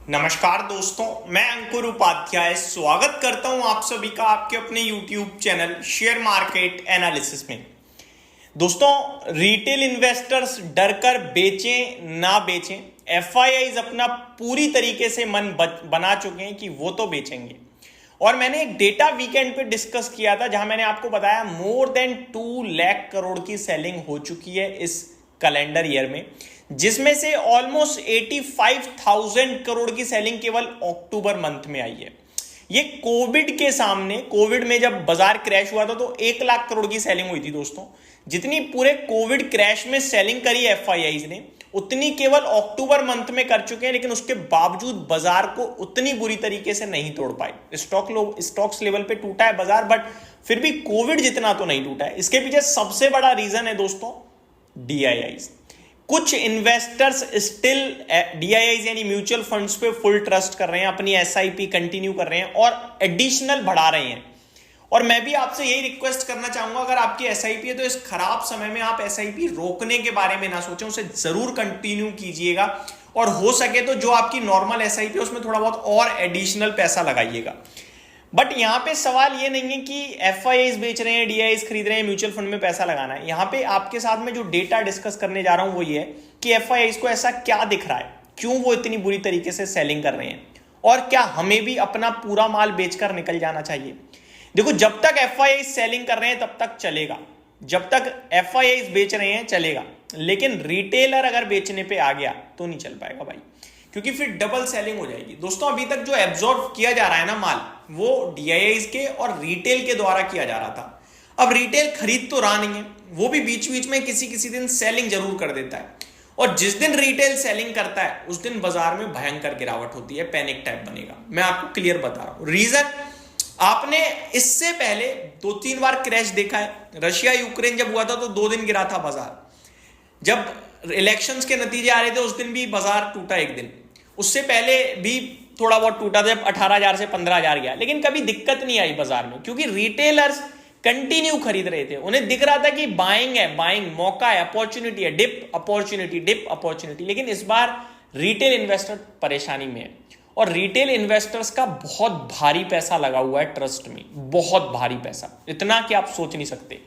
नमस्कार दोस्तों, मैं अंकुर उपाध्याय स्वागत करता हूं आप सभी का आपके अपने YouTube channel share market analysis में। दोस्तों, रिटेल इन्वेस्टर्स डर कर बेचें ना बेचें, एफआईआईज अपना पूरी तरीके से मन बना चुके हैं कि वो तो बेचेंगे। और मैंने एक डेटा वीकेंड पे डिस्कस किया था जहां मैंने आपको बताया मोर देन 2 लाख करोड़ की सेलिंग हो चुकी है इस कैलेंडर ईयर में, जिसमें से ऑलमोस्ट 85,000 करोड़ की सेलिंग केवल अक्टूबर मंथ में आई है। ये कोविड के सामने, कोविड में जब बाजार क्रैश हुआ था तो 1 लाख करोड़ की सेलिंग हुई थी दोस्तों। जितनी पूरे कोविड क्रैश में सेलिंग करी एफआईआईज ने उतनी केवल अक्टूबर मंथ में कर चुके हैं, लेकिन उसके बावजूद बाजार को उतनी बुरी तरीके से नहीं तोड़ पाए। स्टॉक्स लेवल पे टूटा है बाजार, बट फिर भी कोविड जितना तो नहीं टूटा है। इसके पीछे सबसे बड़ा रीजन है दोस्तों डीआईआईज। कुछ इन्वेस्टर्स स्टिल डीआईआईज यानी म्यूचुअल फंड्स पे फुल ट्रस्ट कर रहे हैं, अपनी एसआईपी कंटिन्यू कर रहे हैं और एडिशनल बढ़ा रहे हैं। और मैं भी आपसे यही रिक्वेस्ट करना चाहूंगा, अगर आपकी एसआईपी है तो इस खराब समय में आप एसआईपी रोकने के बारे में ना सोचें, उसे जरूर कंटिन्यू कीजिएगा। और हो सके तो जो आपकी नॉर्मल एसआईपी है उसमें थोड़ा बहुत और एडिशनल पैसा लगाइएगा। बट यहां पे सवाल ये नहीं है कि एफआईआईज बेच रहे हैं, डीआईआईज खरीद रहे हैं, म्यूचुअल फंड में पैसा लगाना है। यहां पे आपके साथ में जो डेटा डिस्कस करने जा रहा हूं वो ये है कि एफआईआईज को ऐसा क्या दिख रहा है, क्यों वो इतनी बुरी तरीके से सेलिंग कर रहे हैं, और क्या हमें भी अपना पूरा माल बेचकर निकल जाना चाहिए। देखो, जब तक एफआईआईज सेलिंग कर रहे हैं तब तक चलेगा, जब तक एफआईआईज बेच रहे हैं चलेगा, लेकिन रिटेलर अगर बेचने पे आ गया तो नहीं चल पाएगा भाई, क्योंकि फिर डबल सेलिंग हो जाएगी। दोस्तों, अभी तक जो एब्जॉर्ब किया जा रहा है ना माल, वो डीआईआईज के और रिटेल के द्वारा किया जा रहा था। अब रिटेल खरीद तो रहा नहीं है, वो भी बीच बीच में किसी किसी दिन सेलिंग जरूर कर देता है। और जिस दिन रिटेल सेलिंग करता है उस दिन बाजार में भयंकर गिरावट होती है, पैनिक टाइप बनेगा। मैं आपको क्लियर बता रहा हूं रीजन। आपने इससे पहले 2-3 बार क्रैश देखा है। रशिया यूक्रेन जब हुआ था तो 2 दिन गिरा था बाजार। जब इलेक्शंस के नतीजे आ रहे थे उस दिन भी बाजार टूटा एक दिन। उससे पहले भी थोड़ा बहुत टूटा था जब 18,000 से 15,000 गया, लेकिन कभी दिक्कत नहीं आई बाजार में, क्योंकि रिटेलर्स कंटिन्यू खरीद रहे थे। उन्हें दिख रहा था कि बाइंग है, बाइंग मौका है, अपॉर्चुनिटी है, डिप अपॉर्चुनिटी। लेकिन इस बार रिटेल इन्वेस्टर परेशानी में है, और रिटेल इन्वेस्टर्स का बहुत भारी पैसा लगा हुआ है ट्रस्ट में, बहुत भारी पैसा, इतना कि आप सोच नहीं सकते।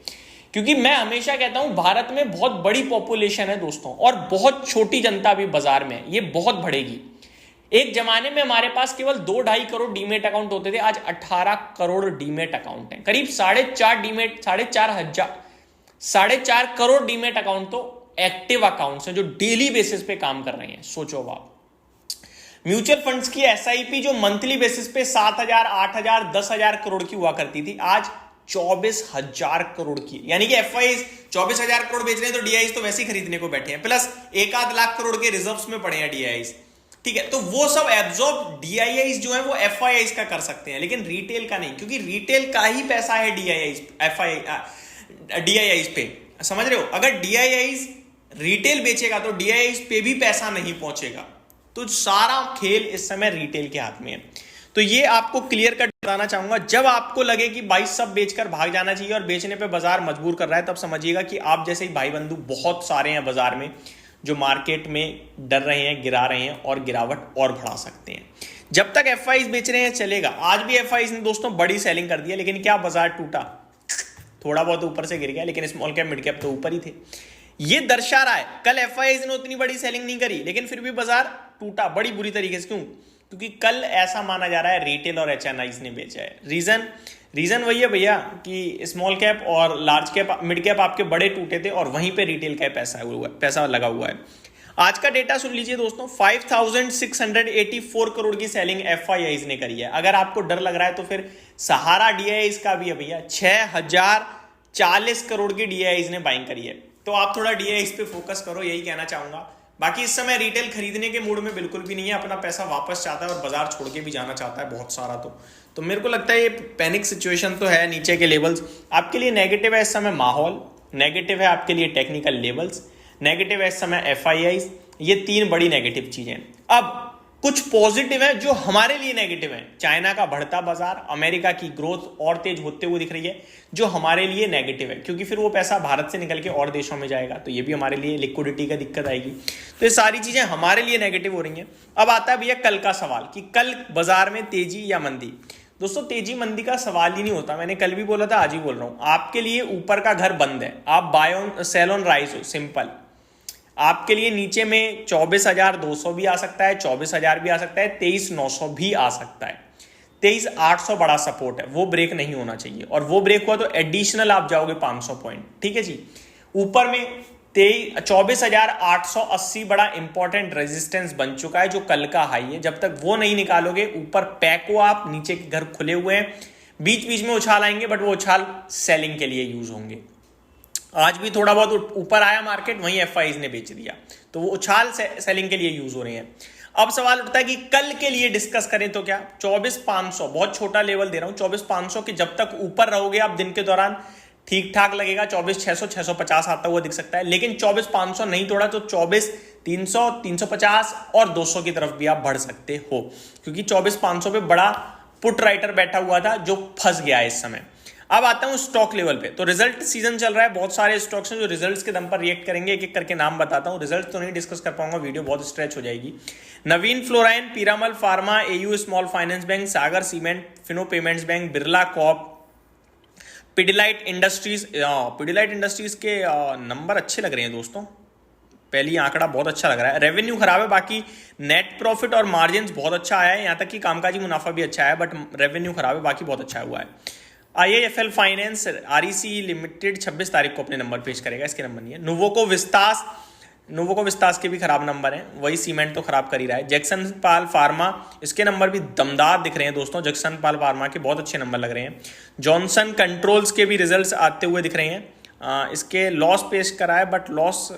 क्योंकि मैं हमेशा कहता हूं भारत में बहुत बड़ी पॉपुलेशन है दोस्तों, और बहुत छोटी जनता भी बाजार में है, ये बहुत बढ़ेगी। एक जमाने में हमारे पास केवल 2-2.5 करोड़ डीमेट अकाउंट होते थे, आज 18 करोड़ डीमेट अकाउंट हैं। करीब 4.5 करोड़ डीमेट अकाउंट तो एक्टिव अकाउंट्स हैं जो डेली बेसिस पे काम कर रहे हैं। सोचो आप, म्यूचुअल फंड्स की एसआईपी जो मंथली बेसिस पे 7,000, 8,000, 10,000 करोड़ की हुआ करती थी, आज 24,000 करोड़ की। यानी कि एफआईआईज 24,000 करोड़ बेच रहे हैं तो डीआईआईज तो वैसे ही खरीदने को बैठे हैं, प्लस 1-8 लाख करोड़ के रिजर्व्स में पड़े हैं डीआईआईज। ठीक है, तो वो सब एब्जॉर्ब डीआईआईज जो है वो एफआईआईज का कर सकते हैं, लेकिन रिटेल का नहीं, क्योंकि रिटेल का ही पैसा है डीआईआईज पे। समझ रहे हो? अगर डीआईआईज रिटेल बेचेगा तो डीआईआईज पे भी पैसा नहीं पहुंचेगा। तो सारा खेल इस समय रिटेल के हाथ में है। तो ये आपको क्लियर कट बताना चाहूंगा। जब आपको लगे कि भाई सब बेचकर भाग जाना चाहिए और बेचने पे बाजार मजबूर कर रहा है, तब समझिएगा कि आप जैसे ही भाई बंधु बहुत सारे हैं बाजार में जो मार्केट में डर रहे हैं, गिरा रहे हैं और गिरावट और बढ़ा सकते हैं। जब तक एफआईआईज बेच रहे हैं चलेगा। आज भी एफआईआईज ने दोस्तों बड़ी सेलिंग कर दी है, लेकिन क्या बाजार टूटा? थोड़ा बहुत ऊपर से गिर गया, लेकिन स्मॉल कैप मिड कैप तो ऊपर ही थे। ये दर्शा रहा है कल एफआईआईज ने उतनी बड़ी सेलिंग नहीं करी, लेकिन फिर भी बाजार टूटा बड़ी बुरी तरीके से। क्यों? क्योंकि कल ऐसा माना जा रहा है रिटेल और एचएनआईज ने बेचा है। रीजन वही है भैया कि स्मॉल कैप और लार्ज कैप, मिड कैप आपके बड़े टूटे थे और वहीं पे रिटेल का पैसा लगा हुआ है। आज का डेटा सुन लीजिए दोस्तों, 5,684 करोड़ की सेलिंग एफआईआईज ने करी है। अगर आपको डर लग रहा है तो फिर सहारा डीआईआईज का भी है भैया, 6,040 करोड़ की डीआईआईज ने बाइंग करी है। तो आप थोड़ा डीआईआईज पे फोकस करो, यही कहना चाहूंगा। बाकी इस समय रिटेल खरीदने के मूड में बिल्कुल भी नहीं है, अपना पैसा वापस चाहता है और बाजार छोड़ के भी जाना चाहता है बहुत सारा। तो मेरे को लगता है ये पैनिक सिचुएशन तो है। नीचे के लेवल्स आपके लिए नेगेटिव है इस समय, माहौल नेगेटिव है आपके लिए, टेक्निकल लेवल्स नेगेटिव है इस समय, एफआईआईज, ये 3 बड़ी नेगेटिव चीजें। अब कुछ पॉजिटिव है जो हमारे लिए नेगेटिव है। चाइना का बढ़ता बाजार, अमेरिका की ग्रोथ और तेज होते हुए दिख रही है, जो हमारे लिए नेगेटिव है, क्योंकि फिर वो पैसा भारत से निकल के और देशों में जाएगा, तो ये भी हमारे लिए लिक्विडिटी का दिक्कत आएगी। तो ये सारी चीजें हमारे लिए नेगेटिव हो रही हैं। अब आता है भैया कल का सवाल कि कल बाजार में तेजी या मंदी। दोस्तों तेजी मंदी का सवाल ही नहीं होता, मैंने कल भी बोला था, आज ही बोल रहा हूं। आपके लिए ऊपर का घर बंद है, आप buy on sell on rise हो, सिंपल। आपके लिए नीचे में 24,200 भी आ सकता है, 24,000 भी आ सकता है, 23,900 भी आ सकता है। 23,800 बड़ा सपोर्ट है, वो ब्रेक नहीं होना चाहिए, और वो ब्रेक हुआ तो एडिशनल आप जाओगे 500 पॉइंट। ठीक है जी। ऊपर में 24,880 बड़ा इंपॉर्टेंट रेजिस्टेंस बन चुका है, जो कल का हाई है। जब तक वो नहीं निकालोगे, ऊपर पैक हो आप, नीचे के घर खुले हुए हैं, बीच बीच में उछाल आएंगे, बट वो उछाल सेलिंग के लिए यूज होंगे। आज भी थोड़ा बहुत ऊपर आया मार्केट, वहीं एफआईज ने बेच दिया, तो वो उछाल सेलिंग के लिए यूज हो रहे हैं। अब सवाल उठता है कि कल के लिए डिस्कस करें तो क्या 24,500, बहुत छोटा लेवल दे रहा हूं, 24,500 के जब तक ऊपर रहोगे आप दिन के दौरान ठीक ठाक लगेगा। 24,600 650 आता हुआ दिख सकता है, लेकिन 24,500 नहीं तोड़ा तो 24,300 350 और 200 की तरफ भी आप बढ़ सकते हो, क्योंकि 24,500 पे बड़ा पुट राइटर बैठा हुआ था जो फंस गया है इस समय। अब आता हूं स्टॉक लेवल पे। तो रिजल्ट सीजन चल रहा है, बहुत सारे स्टॉक्स हैं जो रिजल्ट्स के दम पर रिएक्ट करेंगे। एक एक करके नाम बताता हूं, रिजल्ट तो नहीं डिस्कस कर पाऊंगा, वीडियो बहुत स्ट्रेच हो जाएगी। Navin fluorine, Piramal pharma, AU small finance bank, Sagar cement, Fino payments bank, Birla corp, Pidilite industries. Pidilite industries के नंबर अच्छे लग रहे हैं दोस्तों, पहली आंकड़ा बहुत अच्छा लग रहा है। रेवेन्यू खराब है, बाकी नेट प्रॉफिट और मार्जिन बहुत अच्छा आया है, यहां तक कि कामकाजी मुनाफा भी अच्छा है, बट रेवेन्यू खराब है, बाकी बहुत अच्छा हुआ है। IIFL फाइनेंस, REC लिमिटेड 26 तारीख को अपने नंबर पेश करेगा, इसके नंबर नहीं है। नोवोको विस्तास के भी खराब नंबर हैं, वही सीमेंट तो खराब कर ही रहा है। जैक्सन पाल फार्मा, इसके नंबर भी दमदार दिख रहे हैं दोस्तों, जैक्सन पाल फार्मा के बहुत अच्छे नंबर लग रहे हैं। जॉनसन कंट्रोल्स के भी रिजल्ट्स आते हुए दिख रहे हैं। इसके लॉस पेश करा है, but loss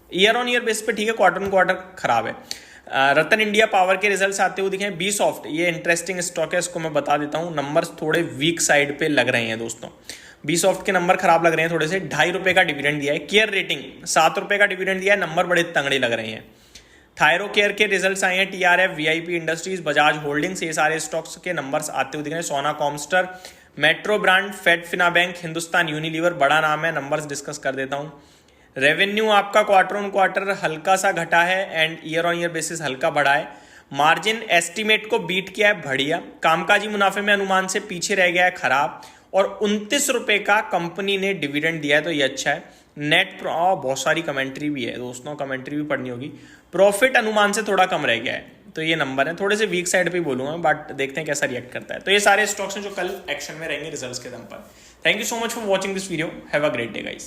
year on year base पे ठीक है, क्वार्टर ऑन क्वार्टर खराब है। रतन इंडिया पावर के रिजल्ट्स आते हुए दिखे हैं। बी सॉफ्ट, ये इंटरेस्टिंग स्टॉक है, इसको मैं बता देता हूं, नंबर्स थोड़े वीक साइड पे लग रहे हैं दोस्तों। बी सॉफ्ट के नंबर खराब लग रहे हैं थोड़े से। 2.5 रुपए का डिविडेंड दिया है। केयर रेटिंग 7 रुपए का डिविडेंड दिया है, नंबर बड़े तंगड़े लग रहे हैं। थायरो केयर के रिजल्ट्स आए हैं। TRF, VIP industries, Bajaj holdings, ये सारे स्टॉक्स के नंबर्स आते हुए दिख रहे हैं। सोना कॉमस्टर, मेट्रो ब्रांड, फेड फिना बैंक, हिंदुस्तान यूनिलीवर, बड़ा नाम है, नंबर्स डिस्कस कर देता हूं। रेवेन्यू आपका क्वार्टर ऑन क्वार्टर हल्का सा घटा है and year on year basis हल्का बढ़ा है। मार्जिन एस्टीमेट को बीट किया है, बढ़िया। कामकाजी मुनाफे में अनुमान से पीछे रह गया है, खराब। और 29 रुपए का कंपनी ने डिविडेंड दिया है, तो ये अच्छा है। नेट बहुत सारी कमेंट्री भी है दोस्तों, कमेंट्री भी पढ़नी होगी। प्रॉफिट अनुमान से थोड़ा कम रह गया है, तो ये नंबर है थोड़े से वीक साइड पे बोलूंगा, बट देखते हैं कैसा रिएक्ट करता है। तो ये सारे स्टॉक्स हैं जो कल एक्शन में रहेंगे रिजल्ट्स के दम पर। Thank you so much for watching this video, have a great day guys.